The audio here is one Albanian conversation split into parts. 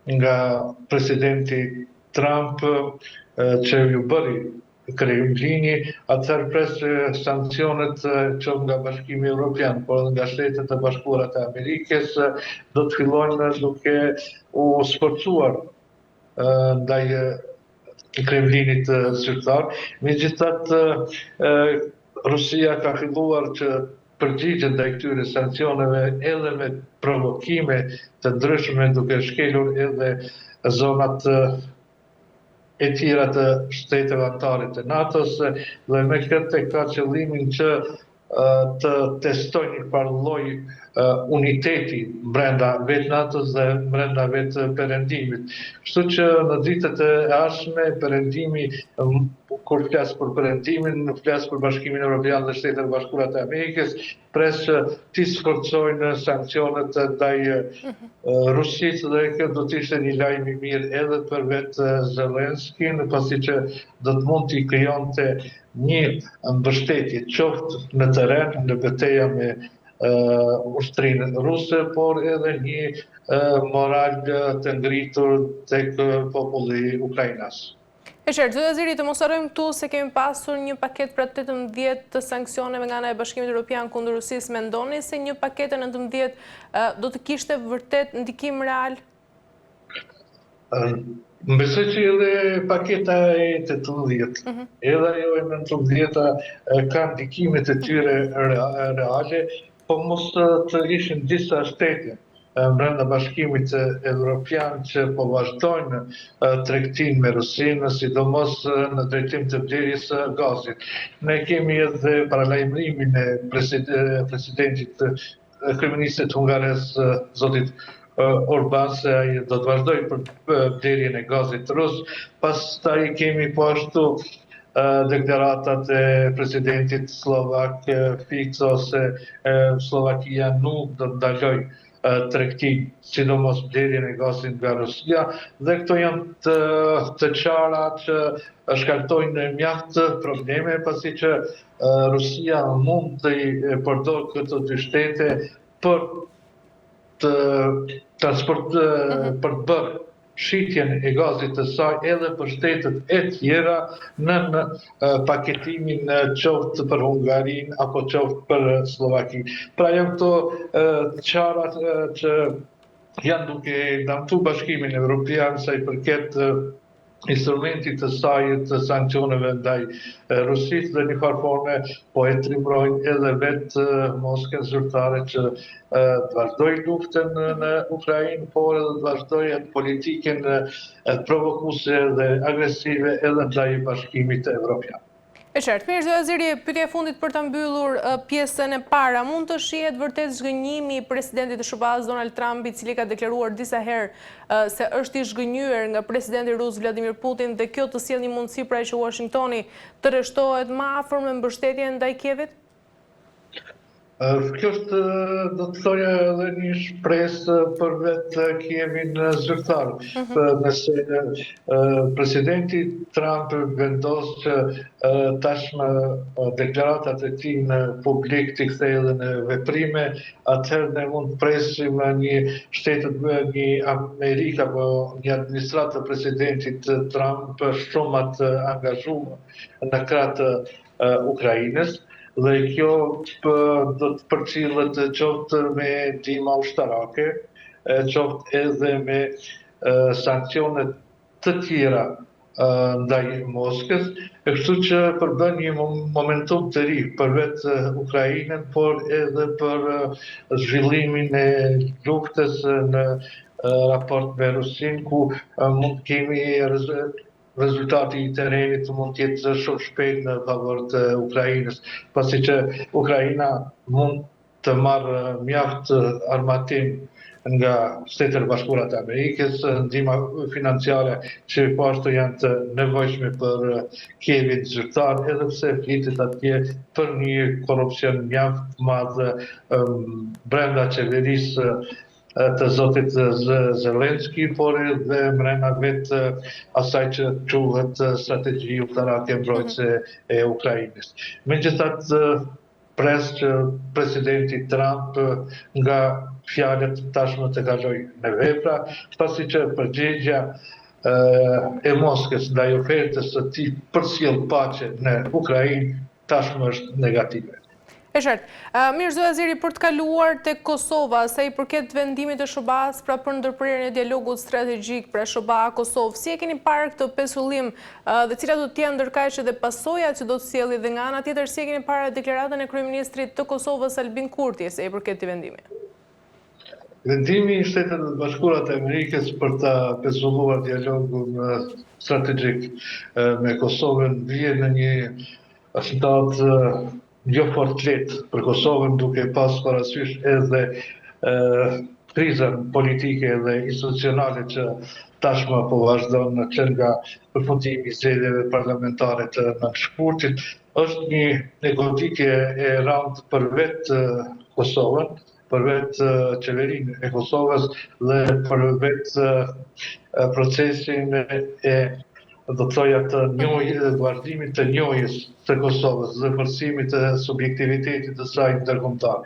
nga presidenti Trump që ju bëri Kremlini, atëherë presë sankcionet që nga Bashkimi Evropian, por nga Shtetet e Bashkuara të Amerikës do të fillojnë duke u sforcuar ndaj Kremlinit zyrtar. Megjithatë, Rusia ka filluar që përgjigjet ndaj këtyre sankcioneve edhe me provokime të ndryshme, duke shkelur edhe zonat e tjera të shteteve anëtare të NATO-s, dhe me këtë ka qëllimin që të testojnë një farë lloj uniteti brenda vetë NATO-s dhe brenda vetë perëndimit. Kështu që në ditët e ardhshme perëndimi, kur flas për perëndimin, flas për Bashkimin Evropian dhe Shtetet e Bashkuara të Amerikës, presë të sforcojnë sankcionet ndaj Rusisë, dhe kjo do të ishte një lajm i mirë edhe për vetë Zelenskin, pasi që do të mund t'i krijonte një mbështetje qoftë në terren, në betejë me ushtrinë ruse, por edhe një moral të ngritur tek populli ukrainas. E qartë, zoti Aziri, të mos harrojmë këtu se kemi pasur një paketë për 18 të sanksioneve nga ana e Bashkimit Evropian kundër Rusisë. Mendoni se një paketë 19 do të kishte vërtet ndikim real? Besoj që edhe paketa e 18, edhe ajo e 19 ka ndikime të tyre reale, po mos të ishin disa shtete brenda Bashkimit Evropian që po vazhdojnë tregtinë me Rusinë, sidomos në drejtim të blerjes së gazit. Ne kemi edhe paralajmërimin e presidentit kryeministit hungares, zotit Orban, se ai do të vazhdojë për blerjen e gazit rus. Pastaj kemi po ashtu deklaratat e presidentit slovak Fico se Slovakia nuk do të ndalojë tregtin, sidomos blerjen e gazit nga Rusia, dhe këto janë të çara që shkaktojnë mjaft probleme, pasi që Rusia mund të përdor këto dy shtete për të bërë shitjen e gazit të saj edhe për shtetet e tjera në paketimin qoftë për Hungarinë apo qoftë për Slovakinë. Pra janë këto çarat që janë duke damtu Bashkimin Evropian sa i përket instrumentit të saj të sankcioneve ndaj Rusisë, dhe një farë forme po e trimrojnë edhe vetë Moskën zyrtare që të vazhdojë luftën në Ukrainë, por edhe të vazhdojë politikën provokuese dhe agresive edhe ndaj Bashkimit Evropian. E qartë, mirë, zoti Aziri, pyetja e fundit për ta mbyllur pjesën e para, mund të shihet vërtet zhgënjimi i presidentit të SBA-s Donald Trump, i cili ka deklaruar disa herë se është i zhgënjur nga presidenti rus Vladimir Putin, dhe kjo të sjellë një mundësi pra që Washingtoni të rreshtohet më afër me mbështetjen ndaj Kievit? Kjo është, do të thoja, edhe një shpresë për vetë Kievin zyrtar. Nëse presidenti Trump vendos që tashmë deklaratat e tij në publik t'i kthejë edhe në veprime, atëherë ne mund të presim një Amerikë apo një administratë të presidentit Trump shumë të angazhuar në krah të Ukrainës, dhe kjo do të përcillet qoftë me ndihmë ushtarake, qoftë edhe me sankcione të tjera ndaj Moskës, kështu që përbën një momentum të ri për vetë Ukrainën, por edhe për zhvillimin e luftës në raport me Rusinë, ku mund kemi rezultati i terrenit mund të jetë shumë shpejt në favor të Ukrainës, pasi që Ukraina mund të marrë mjaft armatim nga Shtetet e Bashkuara të Amerikës, ndihma financiare që po ashtu janë të nevojshme për Kievin zyrtar, edhe pse flitet atje për një korrupsion mjaft madh brenda qeverisë të zotit Zelenski, por edhe mrena vetë asaj që quhet strategji ushtarake mbrojtëse e Ukrainës. Megjithatë, pres që presidenti Trump nga fjalët tashmë të kaloj në vepra, pasi që përgjigja e Moskës ndaj ofertës së tij për sjell paqe në Ukrainë tashmë është negative. E qartë. Mirë, zoti Azeri, për të kaluar te Kosova, sa i përket vendimit të SHBA-s pra për ndërprerjen e dialogut strategjik pra SHBA-Kosovë, si e keni parë këtë pesullim dhe cilat do të jenë ndërkaq edhe pasojat që do të sjellë dhe nga ana tjetër, si e keni parë deklaratën e kryeministrit të Kosovës Albin Kurti sa i përket këtij vendimi? Vendimi i Shtetit Bashkuar të Amerikës për ta pesulluar dialogun strategjik me Kosovën vjen në një situatë jo fort lehtë për Kosovën, duke pas parasysh edhe krizën politike dhe institucionale që tashmë po vazhdon që nga përfundimi i zgjedhjeve parlamentare të nënshkurtit. Është një negoditje e rëndë për vetë Kosovën, për vetë qeverinë e Kosovës dhe për vetë procesin e do të thoja të vazhdimit të njohjes të Kosovës dhe forcimit të subjektivitetit të saj ndërkombëtar.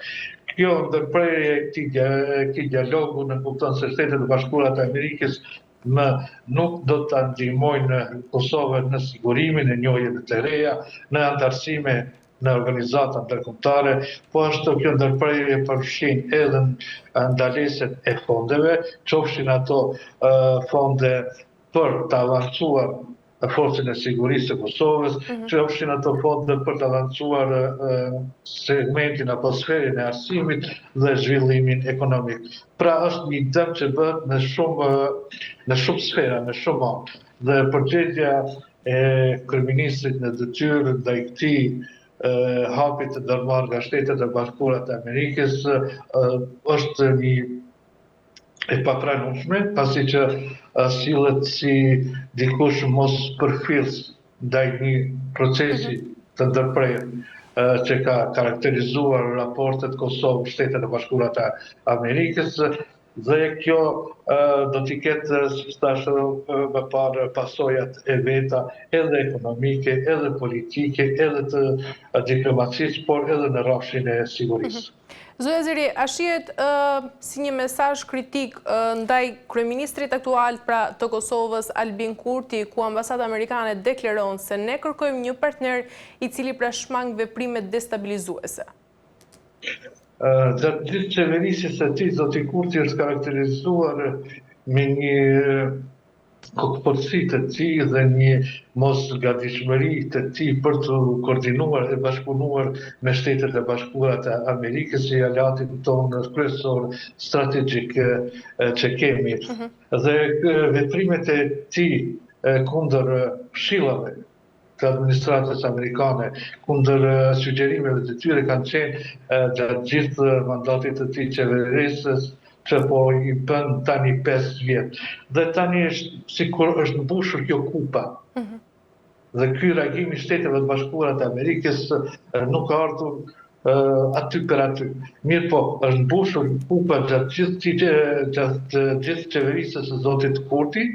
Kjo ndërprerje e këtij dialogu në kupton se Shtetet e Bashkuara të Amerikës nuk do ta ndihmojnë Kosovën në sigurimin e njohjeve të reja, në antarësime në organizata ndërkombëtare, po ashtu kjo ndërprerje përfshin edhe ndaleset e fondeve, qofshin ato fonde për të avancuar forcën e sigurisë të Kosovës, që ofshin ato fonde për të avancuar segmentin apo sferën e arsimit dhe zhvillimin ekonomik. Pra është një dëm që bëhet në shumë sfera, në shumë anë. Dhe përgjegjja e kryeministrit në detyrë ndaj këtij hapit të ndërmarrë nga Shtetet e Bashkuara të Amerikës është një e papranueshme, pasi që sillet si dikush mos përfillës ndaj një procesi të ndërprerë që ka karakterizuar raportet Kosovë-Shtetet e Bashkuara të Amerikës, dhe kjo do t'i ketë, si thash më parë, pasojat e veta edhe ekonomike, edhe politike, edhe të diplomacisë, por edhe në rrafshin e sigurisë. Zoti Azeri, a shihet si një mesazh kritik ndaj kryeministrit aktual pra të Kosovës Albin Kurti, ku ambasada amerikane deklaron se ne kërkojmë një partner i cili pra shmang veprime destabilizuese? Gjatë gjithë qeverisjes së tij, zoti Kurti është karakterizuar me një kokëpërtësi të tij dhe një mosgatishmëri të tij për të koordinuar e bashkëpunuar me Shtetet e Bashkuara të Amerikës, si aleatin tonë kryesor strategjik që kemi. Dhe veprimet e tij kundër këshillave të administratës amerikane, kundër sugjerimeve të tyre kanë qenë gjatë gjithë mandatit të tij qeverisës, që po i bën tani 5 vjet. Dhe tani është sikur është mbushur kjo kupa. Dhe ky reagim i Shteteve të Bashkuara të Amerikës nuk ka ardhur aty për aty. Mirë po, është mbushur kupa gjatë gjithë qeverisës së zotit Kurti,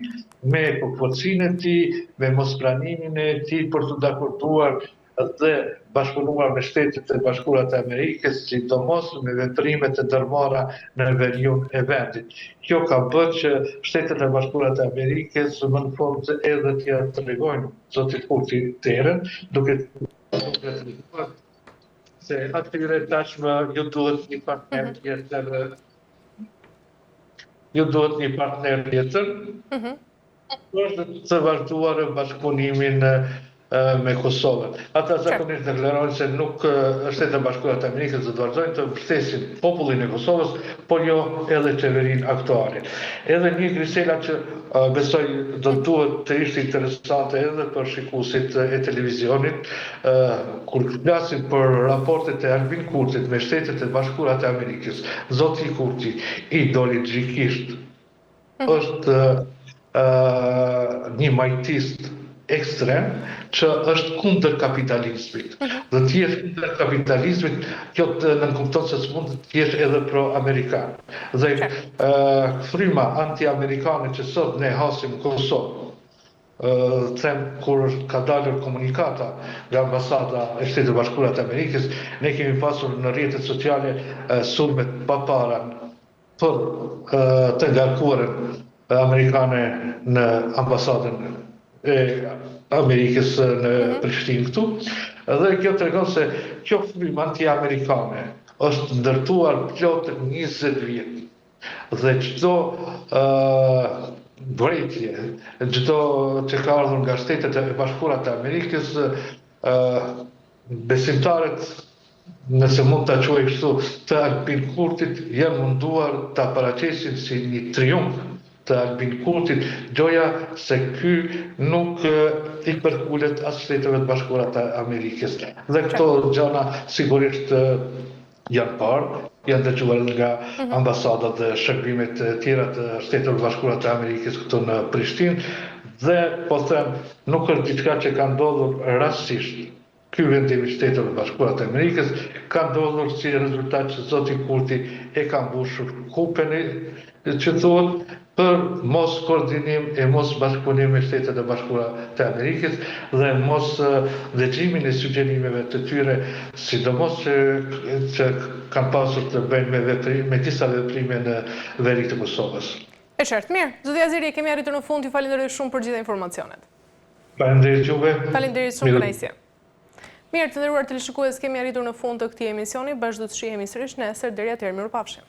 me përforcinë e tij, me mospranimin e tij për të dakorduar dhe bashkëpunuar me Shtetet e Bashkuara të Amerikës, sidomos me veprimet të ndërmarra në veriun e vendit. Kjo ka bërë që Shtetet e Bashkuara të Amerikës më në fund edhe t'ia tregojnë zotit Kurti terën, duke treguar se atyre tashmë ju duhet një partner tjetër. Ju duhet një partner tjetër, për të vazhduar bashkëpunimin me Kosovën. Ata zakonisht deklarojnë se nuk Shtetet e Bashkuara të Amerikës do të vazhdojnë të mbështesin popullin e Kosovës, por jo edhe qeverinë aktuale. Edhe një grisela që besoj do duhet të ishte interesante edhe për shikuesit e televizionit, kur flasim për raportet e Albin Kurtit me Shtetet e Bashkuara të Amerikës, zoti Kurti ideologjikisht është një majtist ekstrem që është kundër kapitalizmit. Dhe të jesh kundër kapitalizmit, kjo të nënkupton se s'mund të jesh edhe pro-amerikan. Dhe fryma anti-amerikane që sot ne hasim Kosovë, them kur ka dalur komunikata nga ambasada e Shtetit Bashkuara të Amerikës, ne kemi pasur në rrjetet sociale sulmet pa para për të ngarkuarën amerikane në ambasadën e Amerikës në Prishtinë këtu, dhe kjo tregon se kjo frym anti-amerikane është ndërtuar plot 20 vjet. Dhe çdo vrejtje, çdo që ka ardhur nga Shtetet e Bashkuara të Amerikës, besimtarët, nëse mund ta quaj kështu, të Albin Kurtit janë munduar ta paraqesin si një triumf të Albin Kurtit, gjoja se ky nuk i përkulet as Shteteve të Bashkuara të Amerikës. Dhe këto gjëra sigurisht janë parë, janë dëgjuar nga ambasadat dhe shërbimet tjera të Shteteve të Bashkuara të Amerikës këtu në Prishtinë, dhe po them, nuk është diçka që ka ndodhur rastësisht. Ky vendim i Shteteve të Bashkuara të Amerikës ka ndodhur si rezultat që zoti Kurti e ka mbushur kupen që thuhet për mos koordinim e mos bashkëpunim me Shtetet e Bashkuara të Amerikës dhe mos dëgjimin e sugjerimeve të tyre, sidomos që kanë pasur të bëjnë me disa veprime në veri të Kosovës. E qartë, mirë. Zoti Aziri, kemi arritur në fund, ju falenderoj shumë për gjitha informacionet. Faleminderit juve. Faleminderit shumë kënaqësi. Mirë, të nderuar teleshikues, kemi arritur në fund të këtij emisioni, bashkë do të shihemi sërish nesër, deri atëherë mirupafshim.